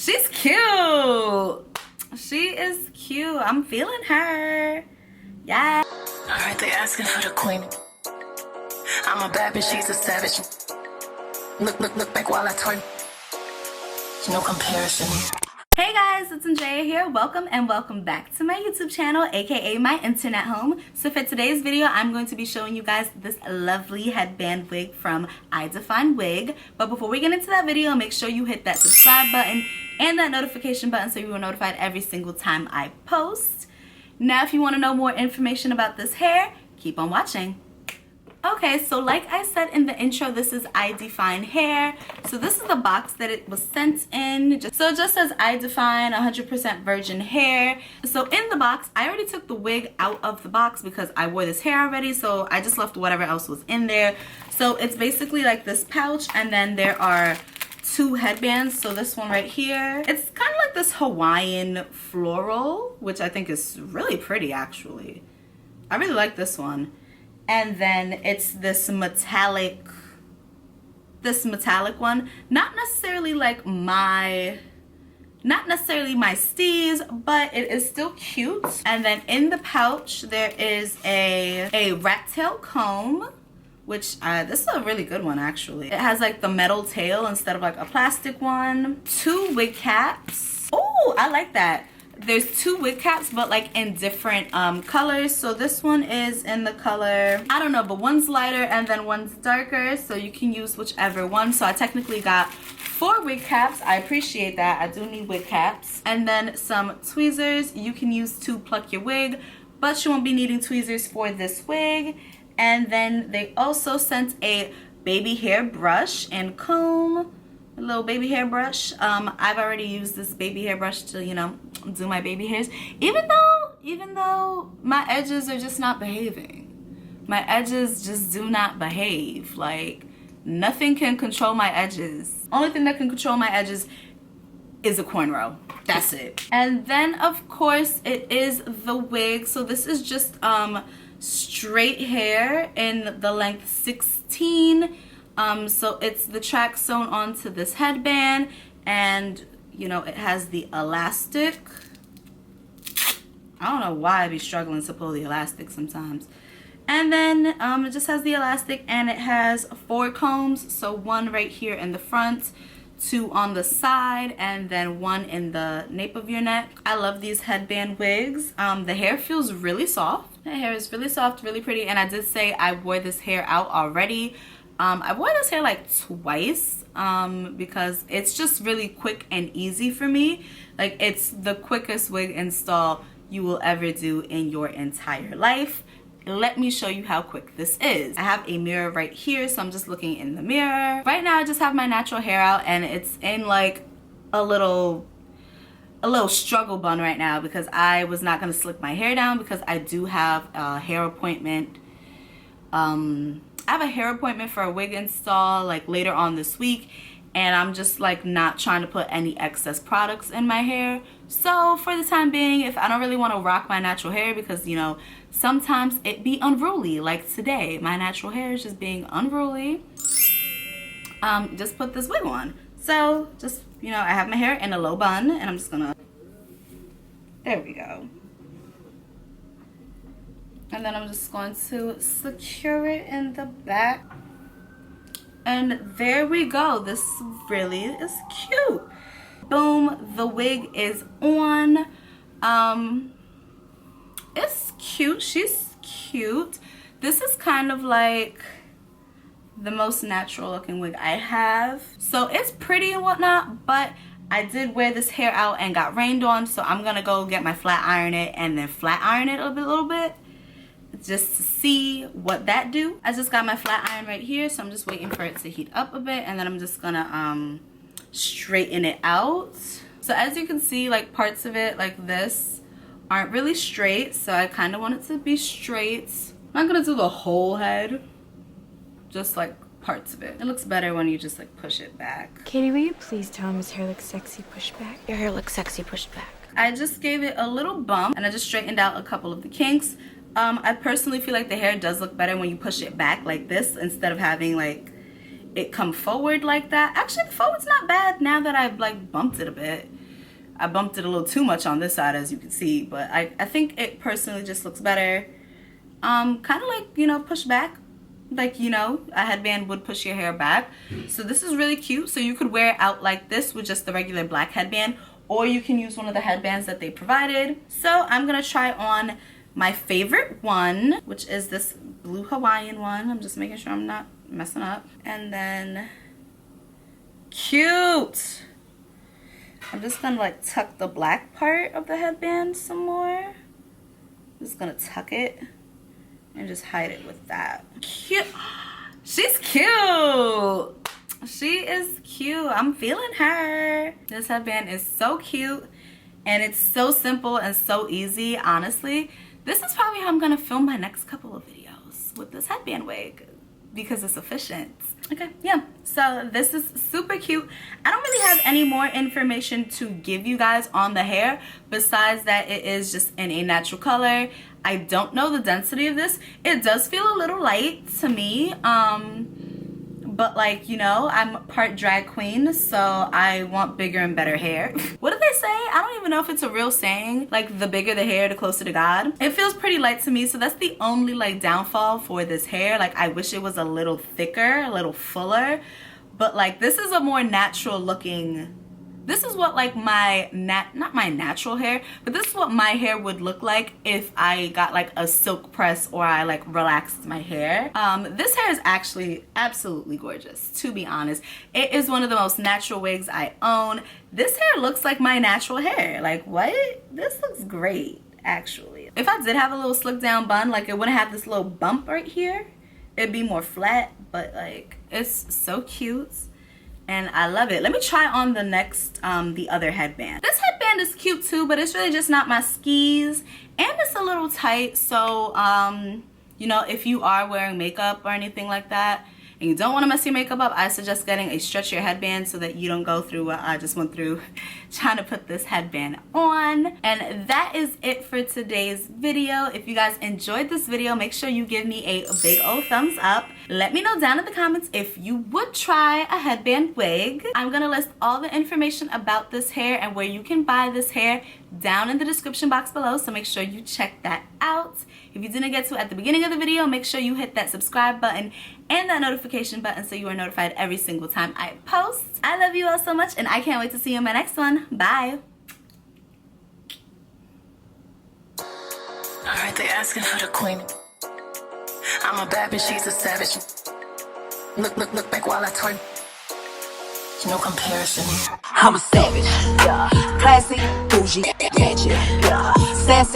She's cute. She is cute. I'm feeling her. Yeah. I heard they asking for the queen. I'm a bad bitch, she's a savage. Look back while I turn. No comparison. Hey guys, it's Andrea here. Welcome and welcome back to my YouTube channel, aka my internet home. So for today's video, I'm going to be showing you guys this lovely headband wig from Idefine Wig. But before we get into that video, make sure you hit that subscribe button and that notification button so you are notified every single time I post. Now, if you want to know more information about this hair, keep on watching. Okay, so like I said in the intro, this is Idefine hair. So this is the box that it was sent in. So it just says Idefine 100% virgin hair. So in the box, I already took the wig out of the box because I wore this hair already. So I just left whatever else was in there. So it's basically like this pouch, and then there are two headbands. So this one right here, it's kind of like this Hawaiian floral, which I think is really pretty actually. I really like this one. And then it's this metallic one. Not necessarily my steez, but it is still cute. And then in the pouch there is a rat tail comb, which this is a really good one actually. It has like the metal tail instead of like a plastic one. Two wig caps. Oh, I like that. There's two wig caps, but like in different colors. So this one is in the color, I don't know, but one's lighter and then one's darker, so you can use whichever one. So I technically got 4 wig caps. I appreciate that. I do need wig caps. And then some tweezers you can use to pluck your wig, but you won't be needing tweezers for this wig. And then they also sent a baby hair brush and comb. A little baby hair brush. I've already used this baby hair brush to, you know, do my baby hairs. Even though my edges are just not behaving. My edges just do not behave. Like, nothing can control my edges. Only thing that can control my edges is a cornrow. That's it. And then, of course, it is the wig. So this is just straight hair in the length 16. So it's the track sewn onto this headband, and you know, it has the elastic. I don't know why I be struggling to pull the elastic sometimes. And then it just has the elastic, and it has 4 combs. So 1 right here in the front, 2 on the side, and then 1 in the nape of your neck. I love these headband wigs. The hair feels really soft. The hair is really soft, really pretty, and I did say I wore this hair out already. I wore this hair like twice because it's just really quick and easy for me. Like, it's the quickest wig install you will ever do in your entire life. Let me show you how quick this is. I have a mirror right here, so I'm just looking in the mirror. Right now I just have my natural hair out, and it's in like a little struggle bun right now because I was not going to slick my hair down because I do have a hair appointment. I have a hair appointment for a wig install like later on this week, and I'm just like not trying to put any excess products in my hair. So for the time being, if I don't really want to rock my natural hair, because you know, sometimes it be unruly, like today my natural hair is just being unruly, just put this wig on. So just, you know, I have my hair in a low bun, and I'm just gonna, there we go. And then I'm just going to secure it in the back. And there we go. This really is cute. Boom, the wig is on. It's cute. She's cute. This is kind of like the most natural looking wig I have. So it's pretty and whatnot, but I did wear this hair out and got rained on. So I'm going to go get my flat iron it and then flat iron it a little bit. Just to see what that do. I just got my flat iron right here, so I'm just waiting for it to heat up a bit, and then I'm just gonna straighten it out. So as you can see, like parts of it like this aren't really straight, so I kind of want it to be straight. I'm not gonna do the whole head, just like parts of it. It looks better when you just like push it back. Katie, will you please tell him his hair looks sexy pushed back? Your hair looks sexy pushed back. I just gave it a little bump, and I just straightened out a couple of the kinks. I personally feel like the hair does look better when you push it back like this instead of having like it come forward like that. Actually, the forward's not bad now that I've like bumped it a bit. I bumped it a little too much on this side, as you can see, but I think it personally just looks better. Kind of like, you know, push back. Like, you know, a headband would push your hair back. So this is really cute. So you could wear it out like this with just the regular black headband, or you can use one of the headbands that they provided. So I'm gonna try on my favorite one, which is this blue Hawaiian one. I'm just making sure I'm not messing up. And then, cute. I'm just gonna like tuck the black part of the headband some more. I'm just gonna tuck it and just hide it with that. Cute. She's cute. She is cute. I'm feeling her. This headband is so cute, and it's so simple and so easy. Honestly, this is probably how I'm gonna film my next couple of videos, with this headband wig, because it's efficient. Okay, yeah, so this is super cute. I don't really have any more information to give you guys on the hair besides that it is just in a natural color. I don't know the density of this. It does feel a little light to me, but like, you know, I'm part drag queen, so I want bigger and better hair. What did they say? I don't even know if it's a real saying, like the bigger the hair, the closer to God. It feels pretty light to me, so that's the only like downfall for this hair. Like, I wish it was a little thicker, a little fuller, but like this is a more natural looking, this is what like my, not my natural hair, but this is what my hair would look like if I got like a silk press or I like relaxed my hair. This hair is actually absolutely gorgeous, to be honest. It is one of the most natural wigs I own. This hair looks like my natural hair. Like, what? This looks great, actually. If I did have a little slick down bun, like it wouldn't have this little bump right here. It'd be more flat, but like, it's so cute. And I love it. Let me try on the next, the other headband. This headband is cute too, but it's really just not my skis. And it's a little tight, so, you know, if you are wearing makeup or anything like that, and you don't want to mess your makeup up, I suggest getting a stretchier headband so that you don't go through what I just went through trying to put this headband on. And that is it for today's video. If you guys enjoyed this video, make sure you give me a big old thumbs up. Let me know down in the comments if you would try a headband wig. I'm gonna list all the information about this hair and where you can buy this hair down in the description box below, so make sure you check that out. If you didn't get to at the beginning of the video, make sure you hit that subscribe button and that notification button so you are notified every single time I post. I love you all so much, and I can't wait to see you in my next one. Bye. Alright, they asking for the queen. I'm a bad bitch, she's a savage. Look back while I twerk. No comparison. I'm a savage, yeah. Classy, bougie, ratchet, yeah. Sassy.